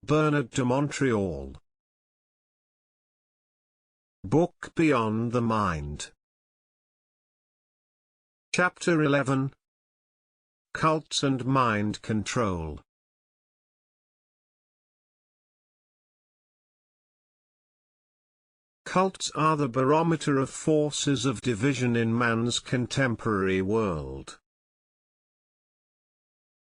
Bernard de Montreal. Book Beyond the Mind. Chapter 11. Cults and Mind Control. Cults are the barometer of forces of division in man's contemporary world.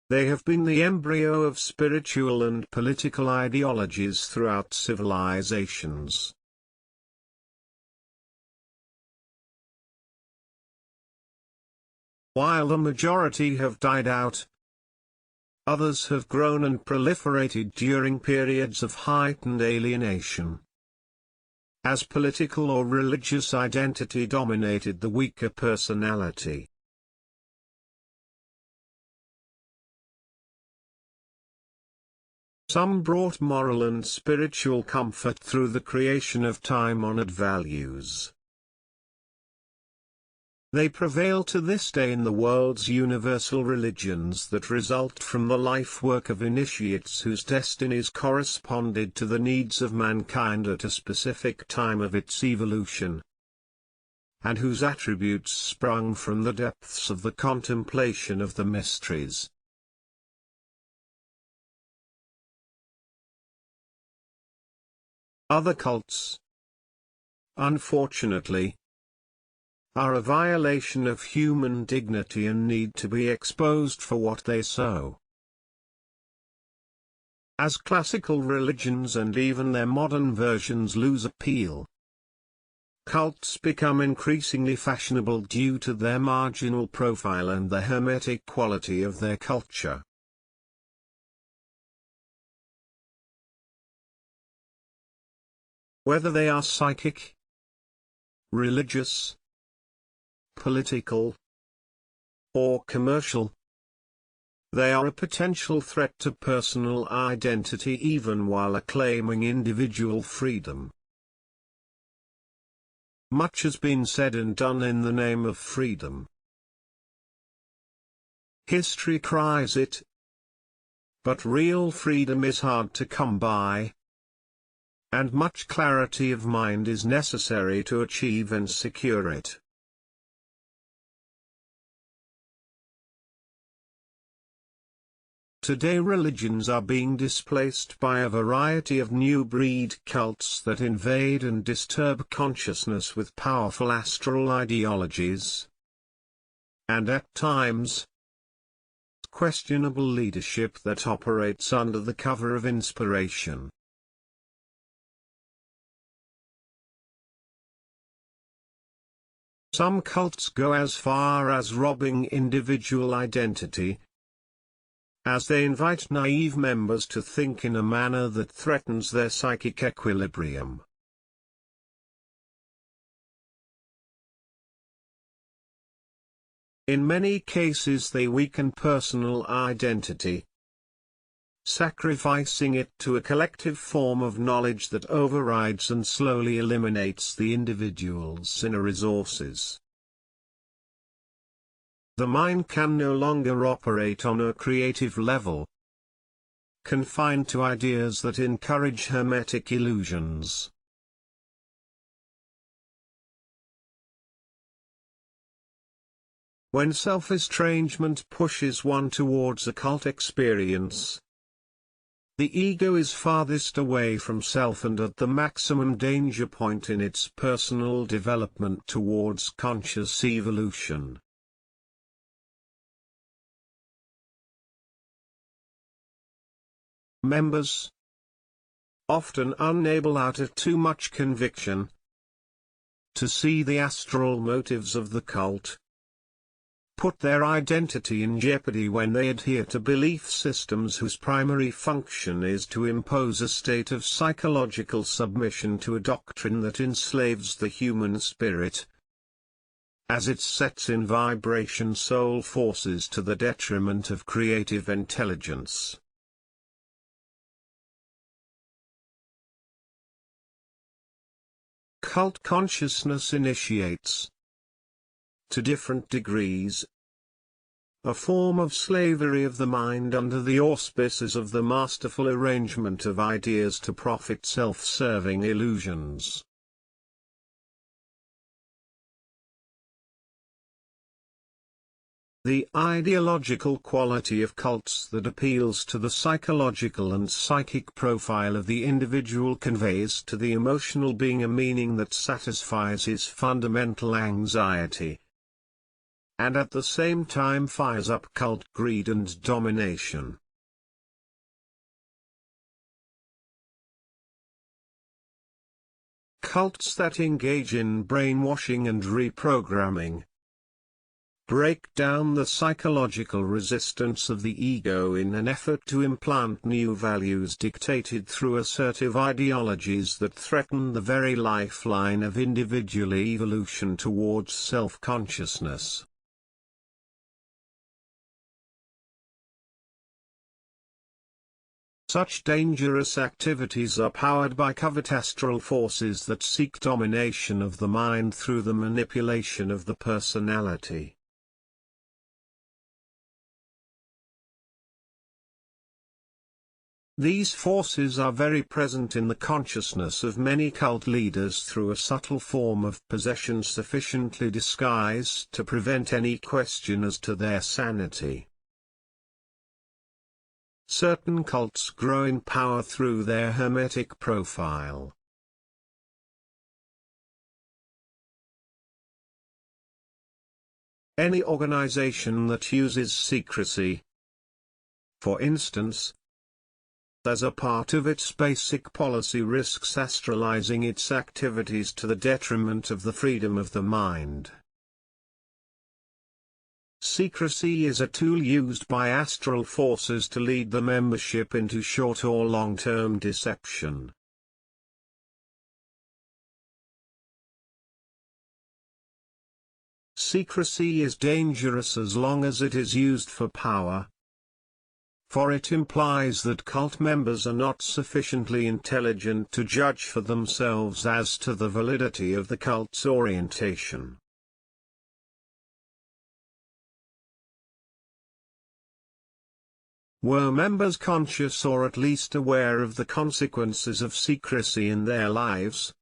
They have been the embryo of spiritual and political ideologies throughout civilizations. While the majority have died out, others have grown and proliferated during periods of heightened alienation, as political or religious identity dominated the weaker personality. Some brought moral and spiritual comfort through the creation of time-honored values. They prevail to this day in the world's universal religions that result from the life-work of initiates whose destinies corresponded to the needs of mankind at a specific time of its evolution, and whose attributes sprung from the depths of the contemplation of the mysteries. Other cults, unfortunately, are a violation of human dignity and need to be exposed for what they sow. As classical religions and even their modern versions lose appeal, cults become increasingly fashionable due to their marginal profile and the hermetic quality of their culture. Whether they are psychic, religious, political, or commercial, they are a potential threat to personal identity even while acclaiming individual freedom. Much has been said and done in the name of freedom. History cries it, but real freedom is hard to come by, and much clarity of mind is necessary to achieve and secure it. Today religions are being displaced by a variety of new breed cults that invade and disturb consciousness with powerful astral ideologies, and at times, questionable leadership that operates under the cover of inspiration. Some cults go as far as robbing individual identity, as they invite naive members to think in a manner that threatens their psychic equilibrium. In many cases they weaken personal identity, sacrificing it to a collective form of knowledge that overrides and slowly eliminates the individual's inner resources. The mind can no longer operate on a creative level, confined to ideas that encourage hermetic illusions. When self-estrangement pushes one towards a cult experience, the ego is farthest away from self and at the maximum danger point in its personal development towards conscious evolution. Members, often unable out of too much conviction to see the astral motives of the cult, put their identity in jeopardy when they adhere to belief systems whose primary function is to impose a state of psychological submission to a doctrine that enslaves the human spirit, as it sets in vibration soul forces to the detriment of creative intelligence. Cult consciousness initiates, to different degrees, a form of slavery of the mind under the auspices of the masterful arrangement of ideas to profit self-serving illusions. The ideological quality of cults that appeals to the psychological and psychic profile of the individual conveys to the emotional being a meaning that satisfies his fundamental anxiety, and at the same time fires up cult greed and domination. Cults that engage in brainwashing and reprogramming break down the psychological resistance of the ego in an effort to implant new values dictated through assertive ideologies that threaten the very lifeline of individual evolution towards self-consciousness. Such dangerous activities are powered by covert astral forces that seek domination of the mind through the manipulation of the personality. These forces are very present in the consciousness of many cult leaders through a subtle form of possession sufficiently disguised to prevent any question as to their sanity. Certain cults grow in power through their hermetic profile. Any organization that uses secrecy, for instance, as a part of its basic policy, risks astralizing its activities to the detriment of the freedom of the mind. Secrecy is a tool used by astral forces to lead the membership into short or long-term deception. Secrecy is dangerous as long as it is used for power, for it implies that cult members are not sufficiently intelligent to judge for themselves as to the validity of the cult's orientation. Were members conscious or at least aware of the consequences of secrecy in their lives,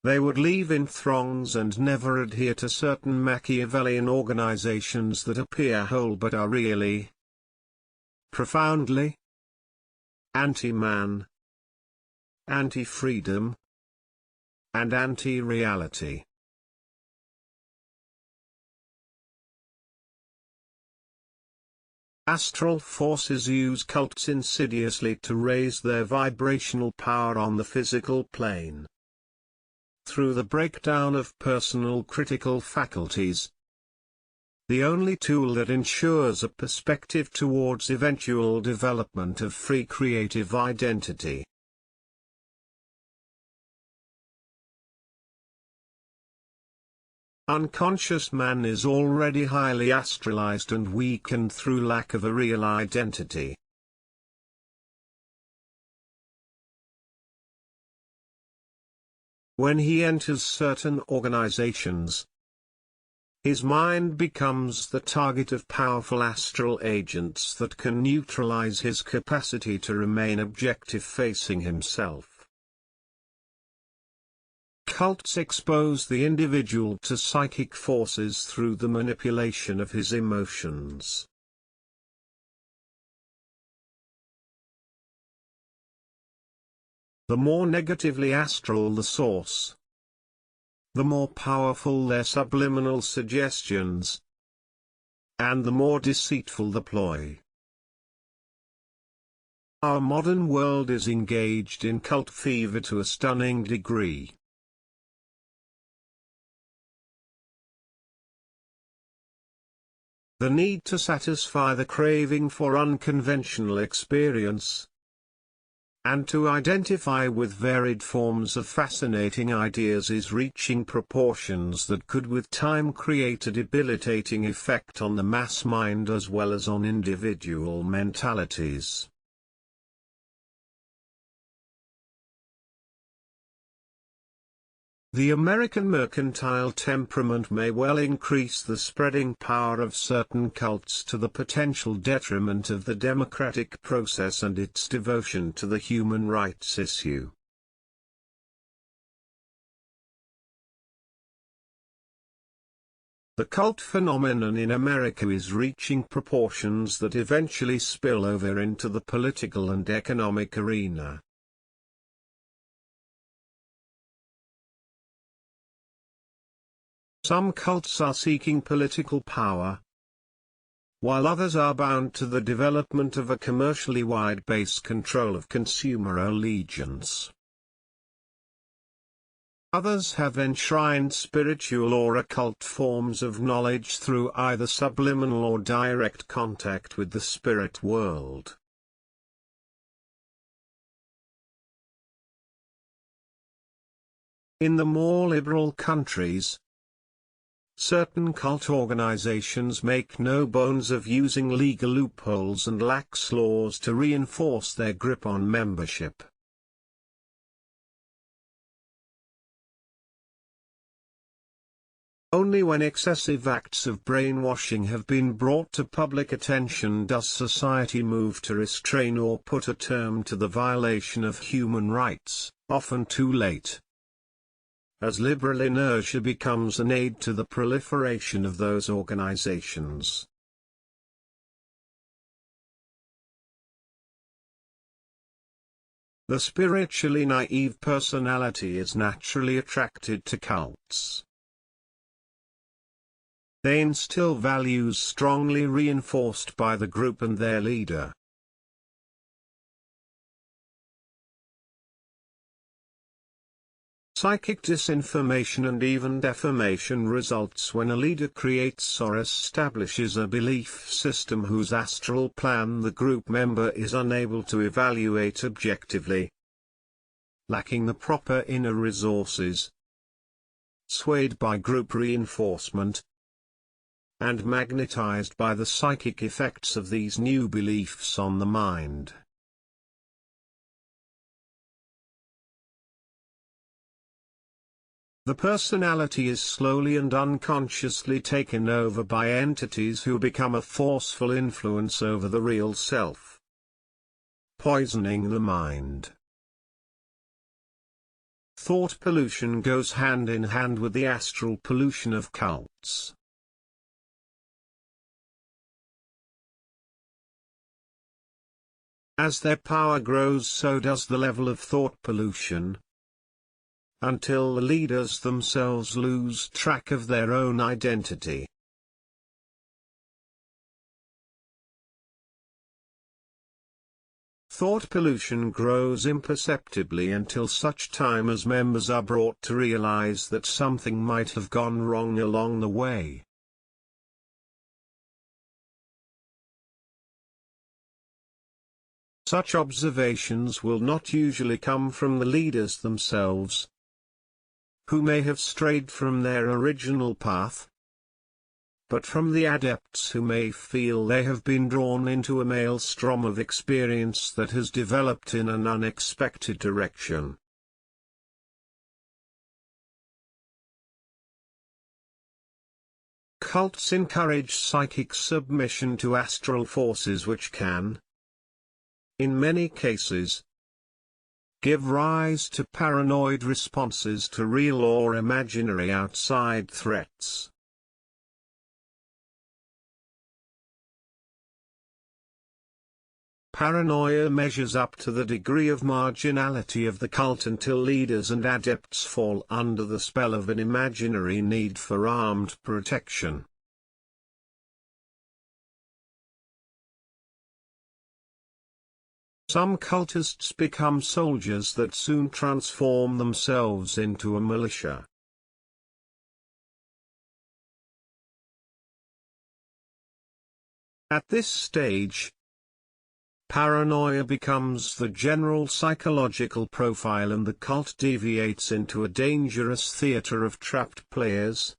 they would leave in throngs and never adhere to certain Machiavellian organizations that appear whole but are really profoundly anti-man, anti-freedom, and anti-reality. Astral forces use cults insidiously to raise their vibrational power on the physical plane. Through the breakdown of personal critical faculties, the only tool that ensures a perspective towards eventual development of free creative identity. Unconscious man is already highly astralized and weakened through lack of a real identity. When he enters certain organizations, his mind becomes the target of powerful astral agents that can neutralize his capacity to remain objective facing himself. Cults expose the individual to psychic forces through the manipulation of his emotions. The more negatively astral the source, the more powerful their subliminal suggestions, and the more deceitful the ploy. Our modern world is engaged in cult fever to a stunning degree. The need to satisfy the craving for unconventional experience, and to identify with varied forms of fascinating ideas is reaching proportions that could with time create a debilitating effect on the mass mind as well as on individual mentalities. The American mercantile temperament may well increase the spreading power of certain cults to the potential detriment of the democratic process and its devotion to the human rights issue. The cult phenomenon in America is reaching proportions that eventually spill over into the political and economic arena. Some cults are seeking political power, while others are bound to the development of a commercially wide-based control of consumer allegiance. Others have enshrined spiritual or occult forms of knowledge through either subliminal or direct contact with the spirit world. In the more liberal countries, certain cult organizations make no bones of using legal loopholes and lax laws to reinforce their grip on membership. Only when excessive acts of brainwashing have been brought to public attention does society move to restrain or put a term to the violation of human rights, often too late, as liberal inertia becomes an aid to the proliferation of those organizations. The spiritually naive personality is naturally attracted to cults. They instill values strongly reinforced by the group and their leader. Psychic disinformation and even defamation results when a leader creates or establishes a belief system whose astral plan the group member is unable to evaluate objectively. Lacking the proper inner resources, swayed by group reinforcement, and magnetized by the psychic effects of these new beliefs on the mind. The personality is slowly and unconsciously taken over by entities who become a forceful influence over the real self, poisoning the mind. Thought pollution goes hand in hand with the astral pollution of cults. As their power grows, so does the level of thought pollution, until the leaders themselves lose track of their own identity. Thought pollution grows imperceptibly until such time as members are brought to realize that something might have gone wrong along the way. Such observations will not usually come from the leaders themselves, who may have strayed from their original path, but from the adepts who may feel they have been drawn into a maelstrom of experience that has developed in an unexpected direction. Cults encourage psychic submission to astral forces which can, in many cases, give rise to paranoid responses to real or imaginary outside threats. Paranoia measures up to the degree of marginality of the cult until leaders and adepts fall under the spell of an imaginary need for armed protection. Some cultists become soldiers that soon transform themselves into a militia. At this stage, paranoia becomes the general psychological profile and the cult deviates into a dangerous theater of trapped players,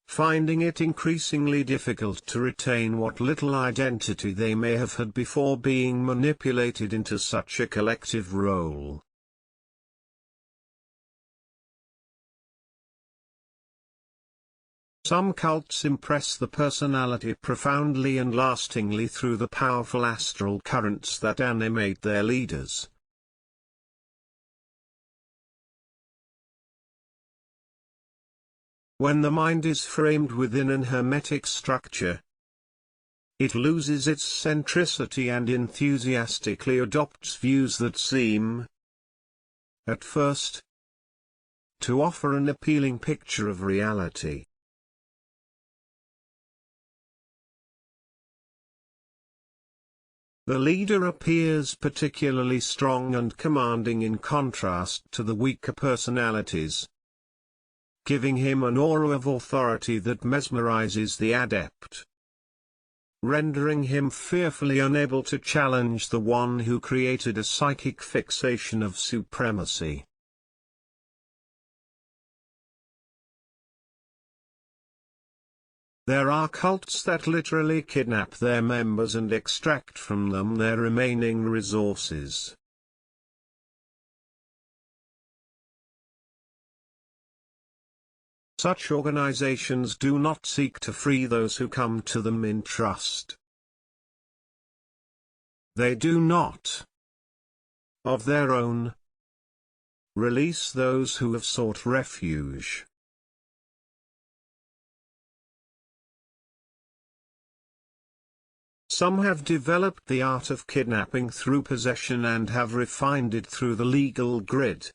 finding it increasingly difficult to retain what little identity they may have had before being manipulated into such a collective role. Some cults impress the personality profoundly and lastingly through the powerful astral currents that animate their leaders. When the mind is framed within an hermetic structure, it loses its centricity and enthusiastically adopts views that seem, at first, to offer an appealing picture of reality. The leader appears particularly strong and commanding in contrast to the weaker personalities, giving him an aura of authority that mesmerizes the adept, rendering him fearfully unable to challenge the one who created a psychic fixation of supremacy. There are cults that literally kidnap their members and extract from them their remaining resources. Such organizations do not seek to free those who come to them in trust. They do not, of their own, release those who have sought refuge. Some have developed the art of kidnapping through possession and have refined it through the legal grid,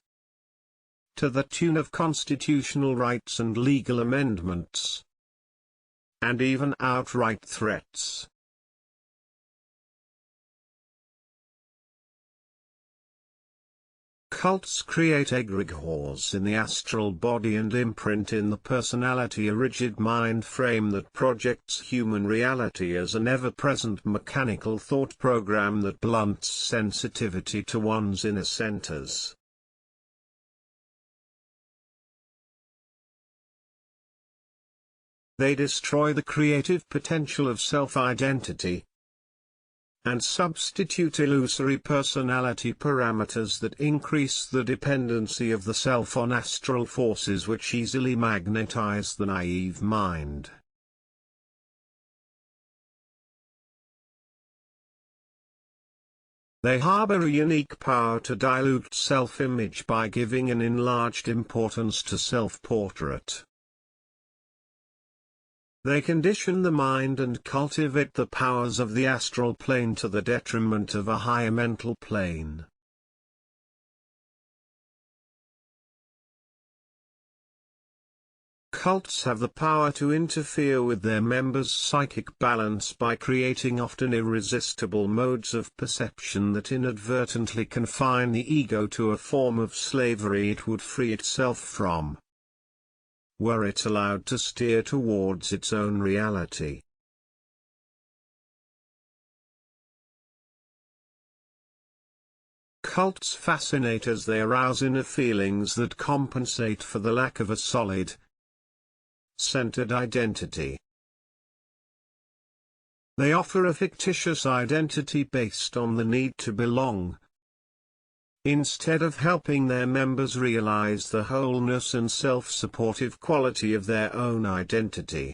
to the tune of constitutional rights and legal amendments, and even outright threats. Cults create egregores in the astral body and imprint in the personality a rigid mind frame that projects human reality as an ever-present mechanical thought program that blunts sensitivity to one's inner centers. They destroy the creative potential of self-identity, and substitute illusory personality parameters that increase the dependency of the self on astral forces which easily magnetize the naive mind. They harbor a unique power to dilute self-image by giving an enlarged importance to self-portrait. They condition the mind and cultivate the powers of the astral plane to the detriment of a higher mental plane. Cults have the power to interfere with their members' psychic balance by creating often irresistible modes of perception that inadvertently confine the ego to a form of slavery it would free itself from, were it allowed to steer towards its own reality. Cults fascinate as they arouse inner feelings that compensate for the lack of a solid, centered identity. They offer a fictitious identity based on the need to belong, instead of helping their members realize the wholeness and self-supportive quality of their own identity.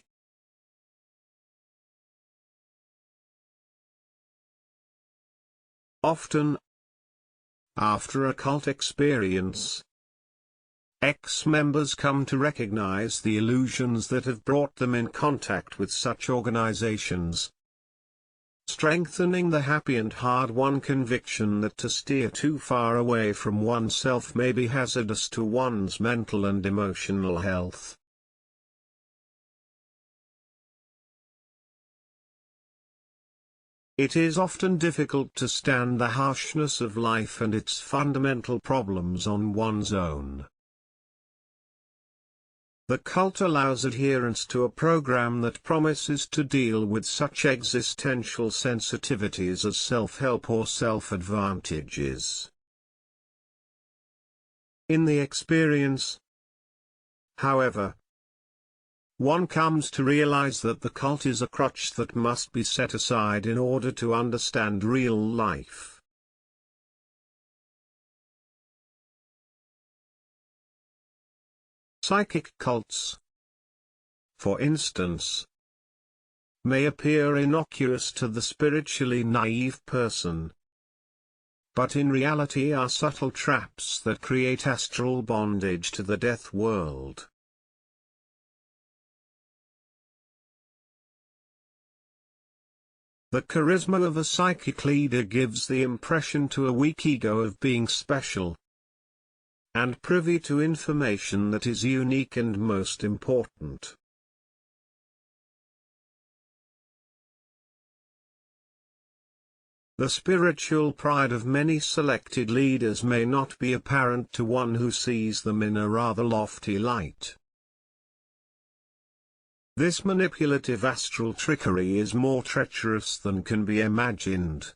Often, after a cult experience, ex-members come to recognize the illusions that have brought them in contact with such organizations, strengthening the happy and hard-won conviction that to steer too far away from oneself may be hazardous to one's mental and emotional health. It is often difficult to stand the harshness of life and its fundamental problems on one's own. The cult allows adherence to a program that promises to deal with such existential sensitivities as self-help or self-advantages. In the experience, however, one comes to realize that the cult is a crutch that must be set aside in order to understand real life. Psychic cults, for instance, may appear innocuous to the spiritually naive person, but in reality are subtle traps that create astral bondage to the death world. The charisma of a psychic leader gives the impression to a weak ego of being special and privy to information that is unique and most important. The spiritual pride of many selected leaders may not be apparent to one who sees them in a rather lofty light. This manipulative astral trickery is more treacherous than can be imagined.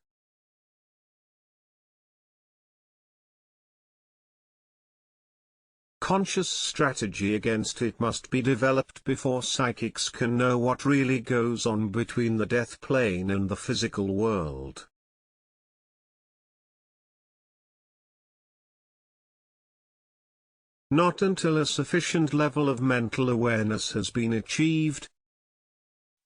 Conscious strategy against it must be developed before psychics can know what really goes on between the death plane and the physical world. Not until a sufficient level of mental awareness has been achieved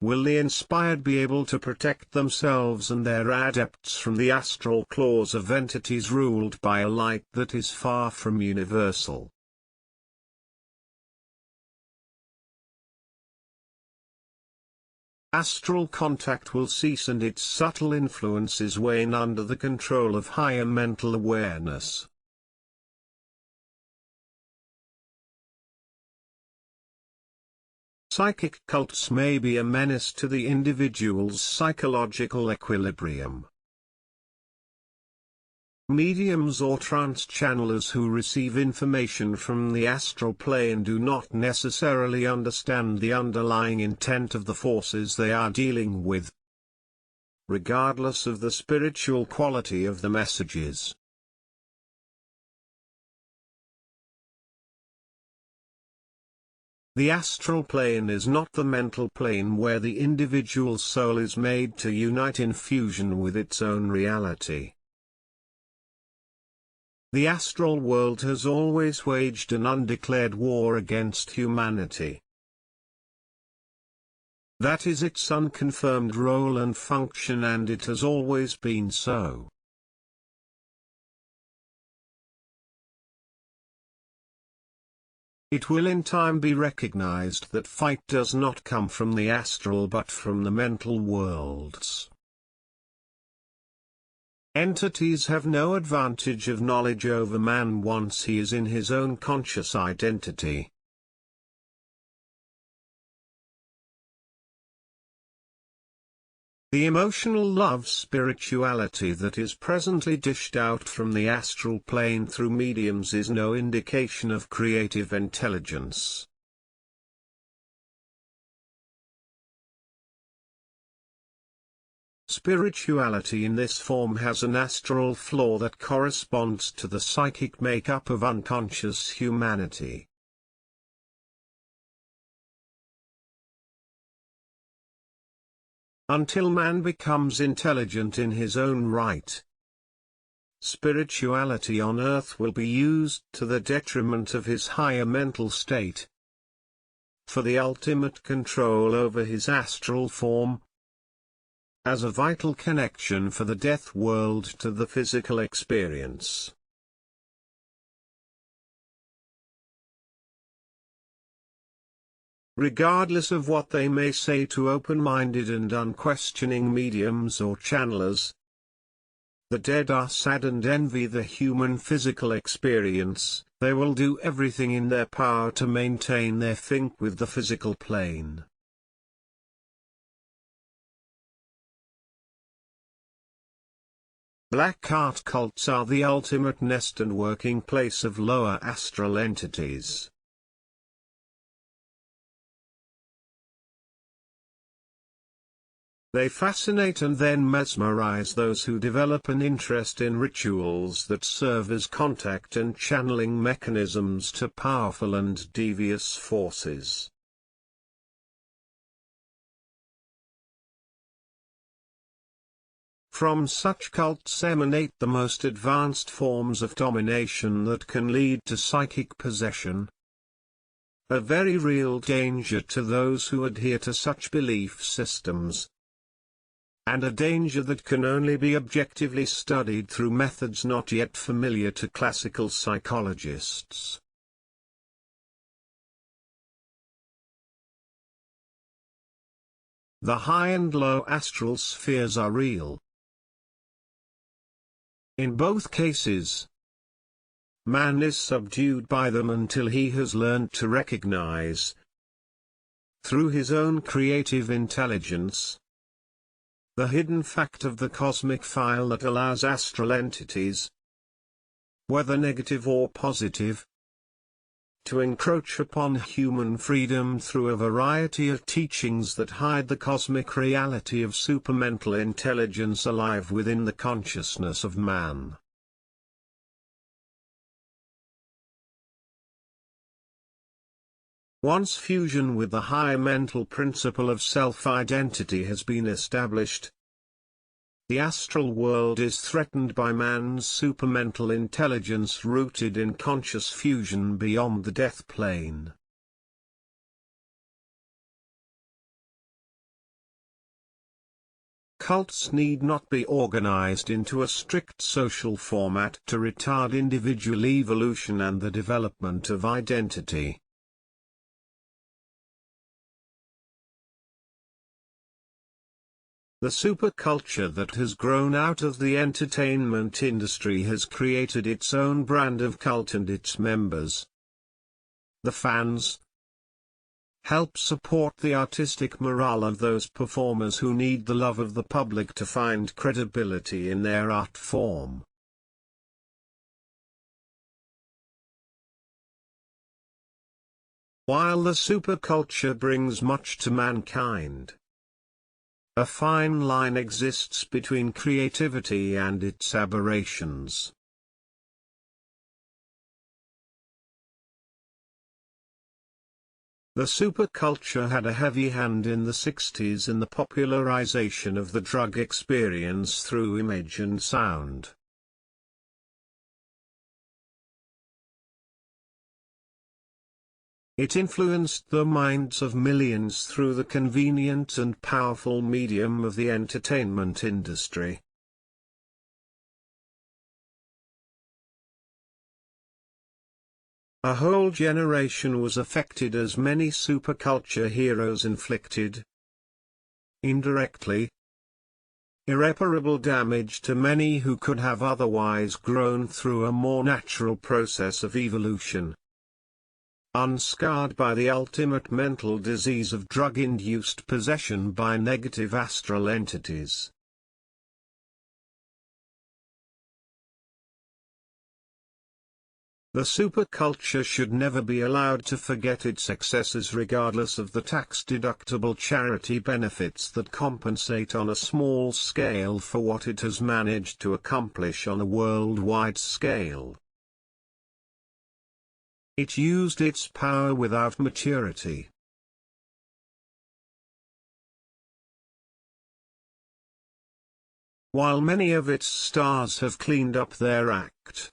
will the inspired be able to protect themselves and their adepts from the astral claws of entities ruled by a light that is far from universal. Astral contact will cease and its subtle influences wane under the control of higher mental awareness. Psychic cults may be a menace to the individual's psychological equilibrium. Mediums or trance channelers who receive information from the astral plane do not necessarily understand the underlying intent of the forces they are dealing with, regardless of the spiritual quality of the messages. The astral plane is not the mental plane where the individual soul is made to unite in fusion with its own reality. The astral world has always waged an undeclared war against humanity. That is its unconfirmed role and function, and it has always been so. It will in time be recognized that fight does not come from the astral but from the mental worlds. Entities have no advantage of knowledge over man once he is in his own conscious identity. The emotional love spirituality that is presently dished out from the astral plane through mediums is no indication of creative intelligence. Spirituality in this form has an astral flaw that corresponds to the psychic makeup of unconscious humanity. Until man becomes intelligent in his own right, spirituality on earth will be used to the detriment of his higher mental state, for the ultimate control over his astral form, as a vital connection for the death world to the physical experience. Regardless of what they may say to open-minded and unquestioning mediums or channelers, the dead are sad and envy the human physical experience. They will do everything in their power to maintain their sync with the physical plane. Black art cults are the ultimate nest and working place of lower astral entities. They fascinate and then mesmerize those who develop an interest in rituals that serve as contact and channeling mechanisms to powerful and devious forces. From such cults emanate the most advanced forms of domination that can lead to psychic possession, a very real danger to those who adhere to such belief systems, and a danger that can only be objectively studied through methods not yet familiar to classical psychologists. The high and low astral spheres are real. In both cases, man is subdued by them until he has learned to recognize, through his own creative intelligence, the hidden fact of the cosmic file that allows astral entities, whether negative or positive, to encroach upon human freedom through a variety of teachings that hide the cosmic reality of supermental intelligence alive within the consciousness of man. Once fusion with the high mental principle of self-identity has been established, the astral world is threatened by man's supermental intelligence rooted in conscious fusion beyond the death plane. Cults need not be organized into a strict social format to retard individual evolution and the development of identity. The superculture that has grown out of the entertainment industry has created its own brand of cult, and its members, the fans, help support the artistic morale of those performers who need the love of the public to find credibility in their art form. While the superculture brings much to mankind, a fine line exists between creativity and its aberrations. The superculture had a heavy hand in the 60s in the popularization of the drug experience through image and sound. It influenced the minds of millions through the convenient and powerful medium of the entertainment industry. A whole generation was affected as many superculture heroes inflicted, indirectly, irreparable damage to many who could have otherwise grown through a more natural process of evolution, unscarred by the ultimate mental disease of drug-induced possession by negative astral entities. The superculture should never be allowed to forget its excesses regardless of the tax-deductible charity benefits that compensate on a small scale for what it has managed to accomplish on a worldwide scale. It used its power without maturity. While many of its stars have cleaned up their act,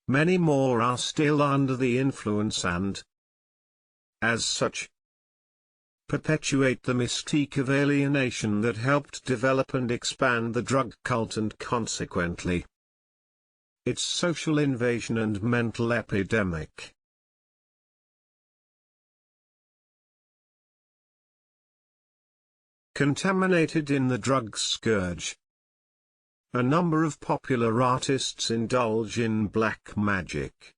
many more are still under the influence and, as such, perpetuate the mystique of alienation that helped develop and expand the drug cult and consequently, its social invasion and mental epidemic. Contaminated in the drug scourge, a number of popular artists indulge in black magic.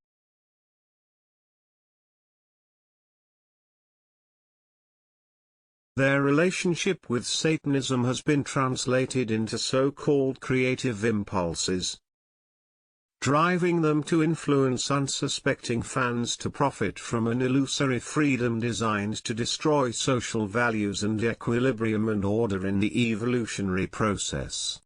Their relationship with Satanism has been translated into so-called creative impulses, driving them to influence unsuspecting fans to profit from an illusory freedom designed to destroy social values and equilibrium and order in the evolutionary process.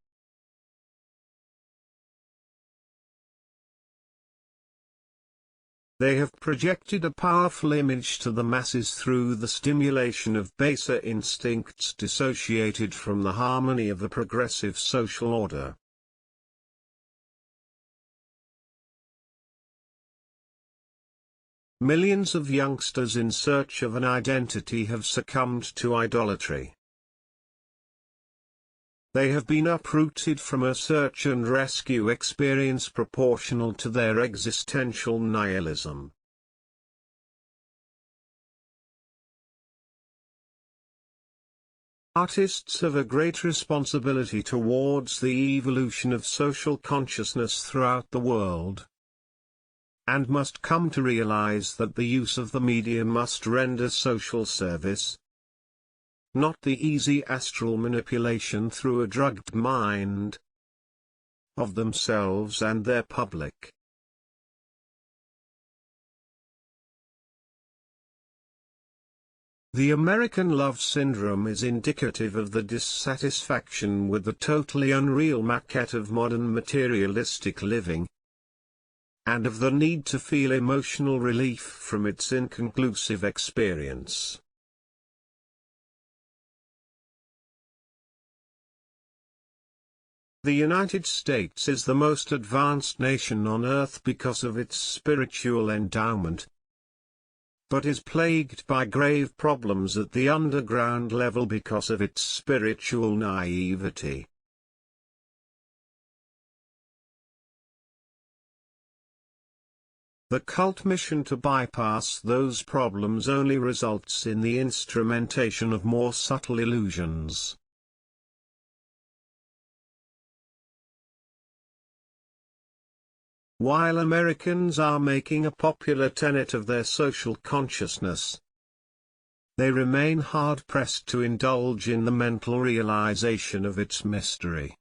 They have projected a powerful image to the masses through the stimulation of baser instincts dissociated from the harmony of a progressive social order. Millions of youngsters in search of an identity have succumbed to idolatry. They have been uprooted from a search and rescue experience proportional to their existential nihilism. Artists have a great responsibility towards the evolution of social consciousness throughout the world, and must come to realize that the use of the media must render social service, not the easy astral manipulation through a drugged mind of themselves and their public. The American Love Syndrome is indicative of the dissatisfaction with the totally unreal maquette of modern materialistic living, and of the need to feel emotional relief from its inconclusive experience. The United States is the most advanced nation on Earth because of its spiritual endowment, but is plagued by grave problems at the underground level because of its spiritual naivety. The cult mission to bypass those problems only results in the instrumentation of more subtle illusions. While Americans are making a popular tenet of their social consciousness, they remain hard-pressed to indulge in the mental realization of its mystery.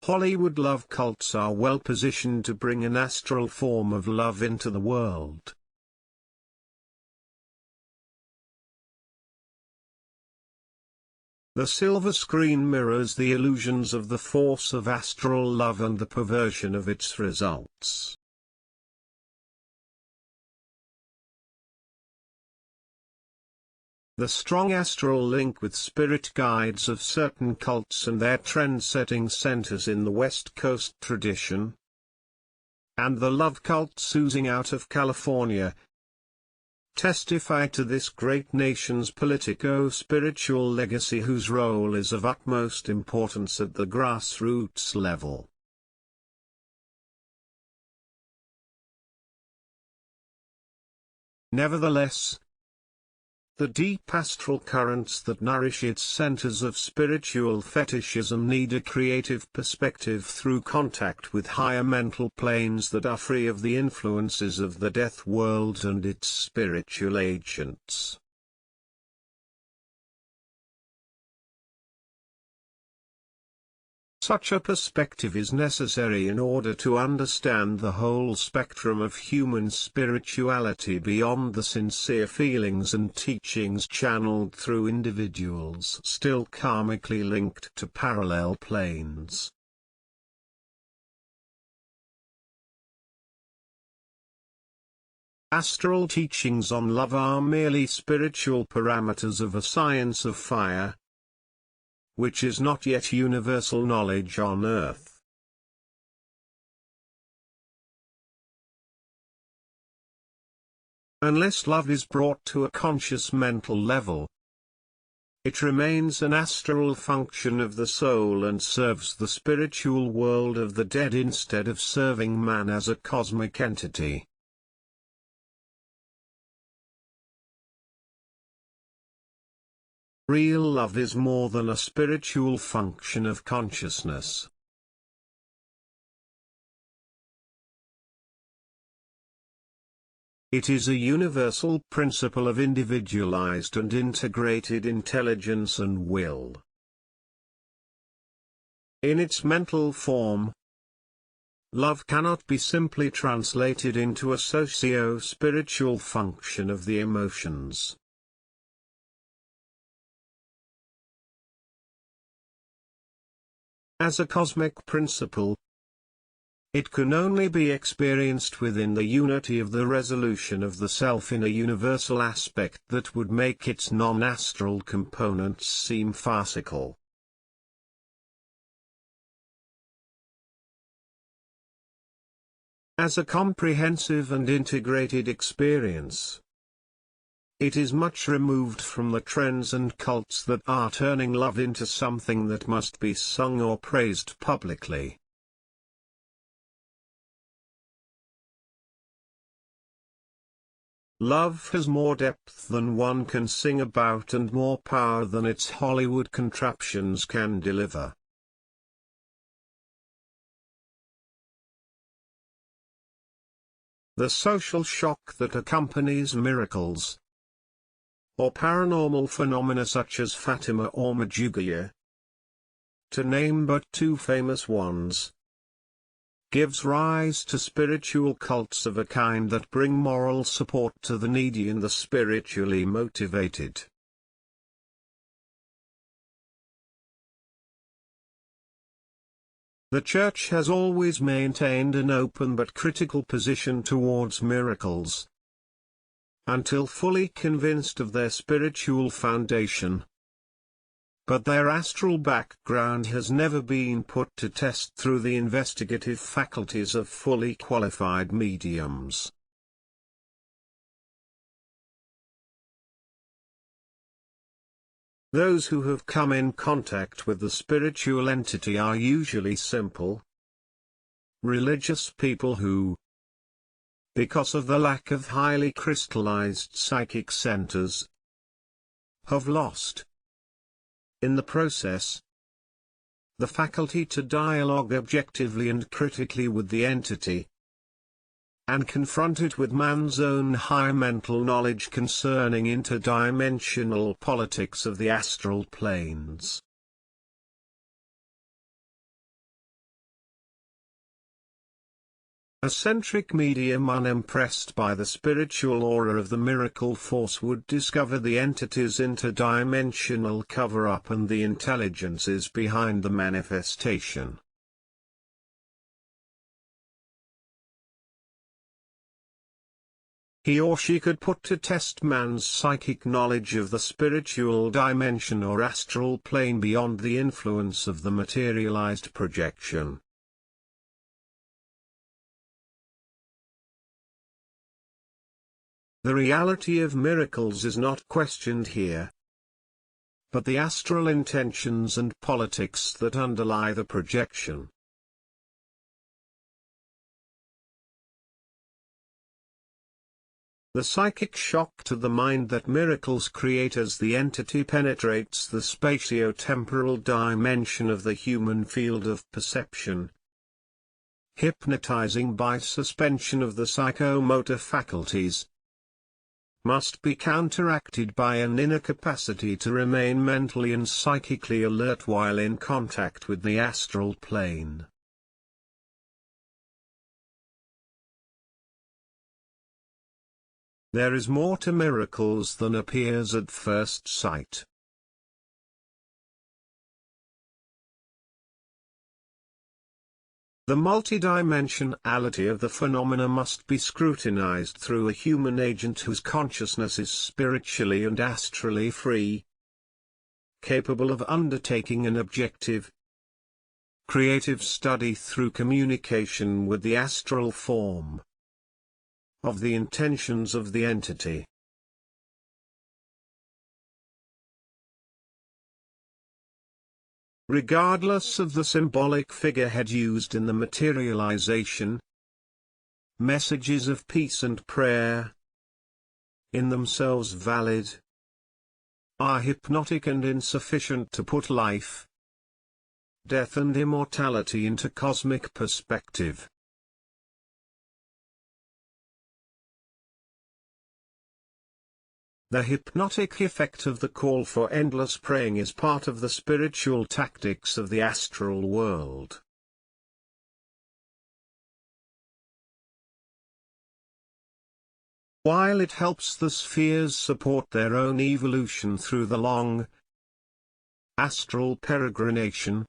Hollywood love cults are well positioned to bring an astral form of love into the world. The silver screen mirrors the illusions of the force of astral love and the perversion of its results. The strong astral link with spirit guides of certain cults and their trend-setting centers in the West Coast tradition, and the love cults oozing out of California, testify to this great nation's politico-spiritual legacy, whose role is of utmost importance at the grassroots level. Nevertheless, the deep astral currents that nourish its centers of spiritual fetishism need a creative perspective through contact with higher mental planes that are free of the influences of the death world and its spiritual agents. Such a perspective is necessary in order to understand the whole spectrum of human spirituality beyond the sincere feelings and teachings channeled through individuals still karmically linked to parallel planes. Astral teachings on love are merely spiritual parameters of a science of fire, which is not yet universal knowledge on Earth. Unless love is brought to a conscious mental level, it remains an astral function of the soul and serves the spiritual world of the dead instead of serving man as a cosmic entity. Real love is more than a spiritual function of consciousness. It is a universal principle of individualized and integrated intelligence and will. In its mental form, love cannot be simply translated into a socio-spiritual function of the emotions. As a cosmic principle, it can only be experienced within the unity of the resolution of the self in a universal aspect that would make its non-astral components seem farcical. has a comprehensive and integrated experience. It is much removed from the trends and cults that are turning love into something that must be sung or praised publicly. Love has more depth than one can sing about and more power than its Hollywood contraptions can deliver. The social shock that accompanies miracles, or paranormal phenomena such as Fatima or Medjugorje, to name but two famous ones, gives rise to spiritual cults of a kind that bring moral support to the needy and the spiritually motivated. The Church has always maintained an open but critical position towards miracles, until fully convinced of their spiritual foundation. But their astral background has never been put to test through the investigative faculties of fully qualified mediums. Those who have come in contact with the spiritual entity are usually simple, religious people who, because of the lack of highly crystallized psychic centers, have lost, in the process, the faculty to dialogue objectively and critically with the entity, and confront it with man's own high mental knowledge concerning interdimensional politics of the astral planes. A centric medium unimpressed by the spiritual aura of the miracle force would discover the entity's interdimensional cover-up and the intelligences behind the manifestation. He or she could put to test man's psychic knowledge of the spiritual dimension or astral plane beyond the influence of the materialized projection. The reality of miracles is not questioned here, but the astral intentions and politics that underlie the projection. The psychic shock to the mind that miracles create as the entity penetrates the spatio-temporal dimension of the human field of perception, hypnotizing by suspension of the psychomotor faculties, must be counteracted by an inner capacity to remain mentally and psychically alert while in contact with the astral plane. There is more to miracles than appears at first sight. The multidimensionality of the phenomena must be scrutinized through a human agent whose consciousness is spiritually and astrally free, capable of undertaking an objective, creative study through communication with the astral form of the intentions of the entity. Regardless of the symbolic figurehead used in the materialization, messages of peace and prayer, in themselves valid, are hypnotic and insufficient to put life, death and immortality into cosmic perspective. The hypnotic effect of the call for endless praying is part of the spiritual tactics of the astral world. While it helps the spheres support their own evolution through the long astral peregrination,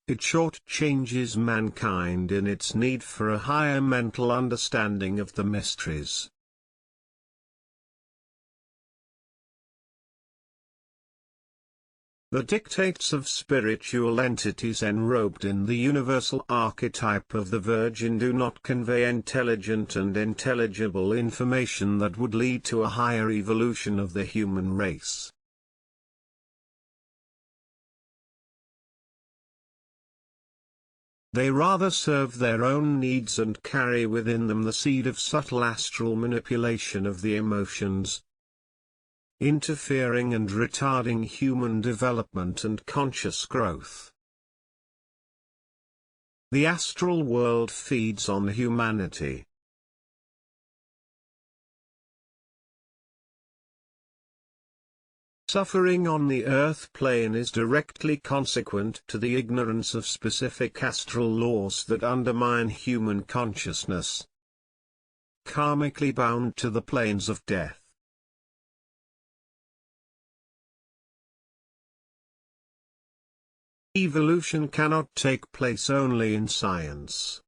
it shortchanges mankind in its need for a higher mental understanding of the mysteries. The dictates of spiritual entities enrobed in the universal archetype of the Virgin do not convey intelligent and intelligible information that would lead to a higher evolution of the human race. They rather serve their own needs and carry within them the seed of subtle astral manipulation of the emotions, interfering and retarding human development and conscious growth. The astral world feeds on humanity. Suffering on the earth plane is directly consequent to the ignorance of specific astral laws that undermine human consciousness, karmically bound to the planes of death. Evolution cannot take place only in science.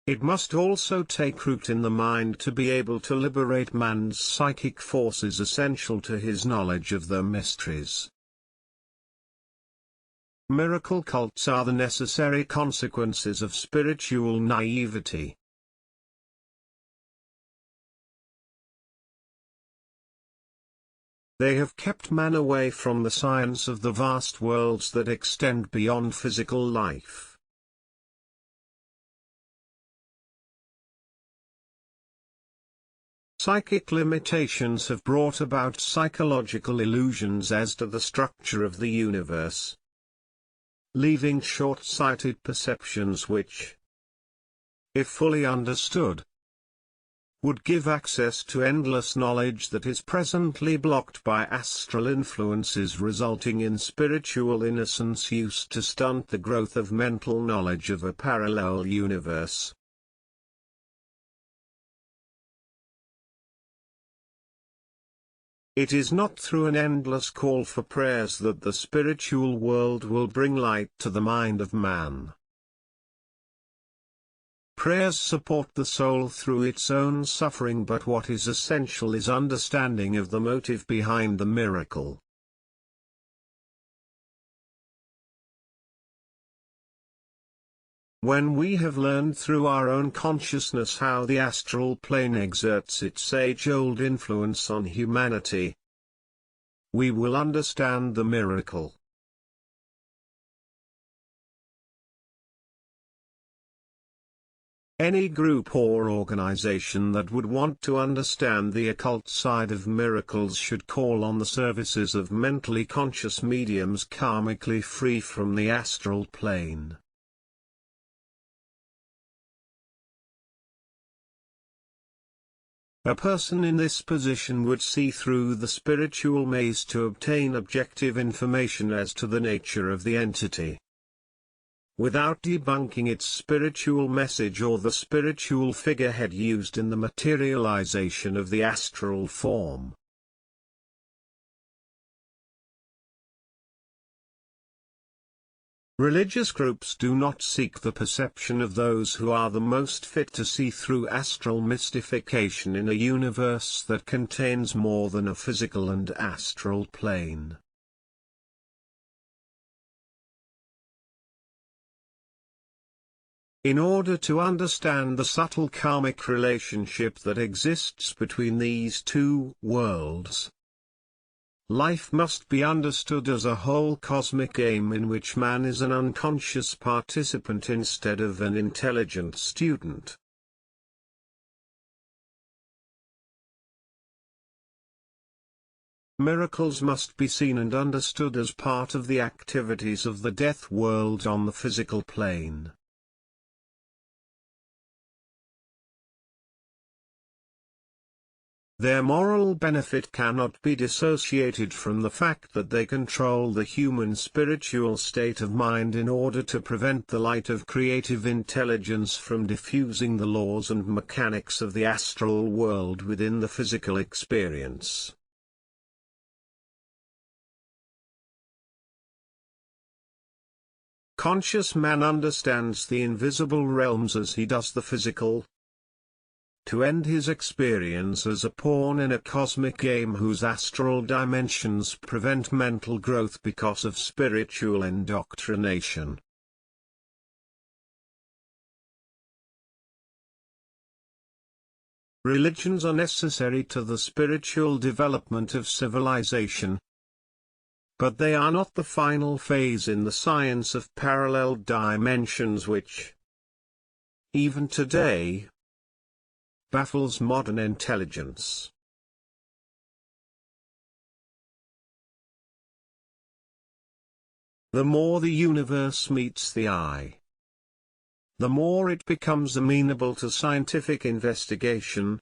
It must also take root in the mind to be able to liberate man's psychic forces essential to his knowledge of the mysteries. Miracle cults are the necessary consequences of spiritual naivety. They have kept man away from the science of the vast worlds that extend beyond physical life. Psychic limitations have brought about psychological illusions as to the structure of the universe, leaving short-sighted perceptions which, if fully understood, would give access to endless knowledge that is presently blocked by astral influences, resulting in spiritual innocence used to stunt the growth of mental knowledge of a parallel universe. It is not through an endless call for prayers that the spiritual world will bring light to the mind of man. Prayers support the soul through its own suffering, but what is essential is understanding of the motive behind the miracle. When we have learned through our own consciousness how the astral plane exerts its age-old influence on humanity, we will understand the miracle. Any group or organization that would want to understand the occult side of miracles should call on the services of mentally conscious mediums karmically free from the astral plane. A person in this position would see through the spiritual maze to obtain objective information as to the nature of the entity, without debunking its spiritual message or the spiritual figurehead used in the materialization of the astral form. Religious groups do not seek the perception of those who are the most fit to see through astral mystification in a universe that contains more than a physical and astral plane. In order to understand the subtle karmic relationship that exists between these two worlds, life must be understood as a whole cosmic game in which man is an unconscious participant instead of an intelligent student. Miracles must be seen and understood as part of the activities of the death world on the physical plane. Their moral benefit cannot be dissociated from the fact that they control the human spiritual state of mind in order to prevent the light of creative intelligence from diffusing the laws and mechanics of the astral world within the physical experience. Conscious man understands the invisible realms as he does the physical. to end his experience as a pawn in a cosmic game whose astral dimensions prevent mental growth because of spiritual indoctrination. Religions are necessary to the spiritual development of civilization, but they are not the final phase in the science of parallel dimensions which, even today, baffles modern intelligence. The more the universe meets the eye, the more it becomes amenable to scientific investigation,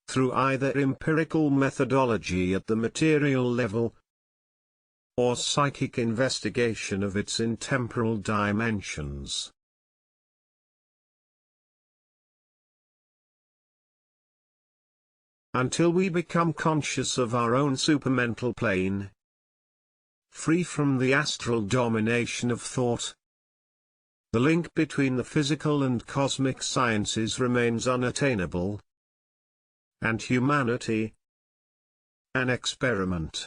through either empirical methodology at the material level, or psychic investigation of its intemporal dimensions. Until we become conscious of our own supermental plane, free from the astral domination of thought, the link between the physical and cosmic sciences remains unattainable, and humanity, an experiment,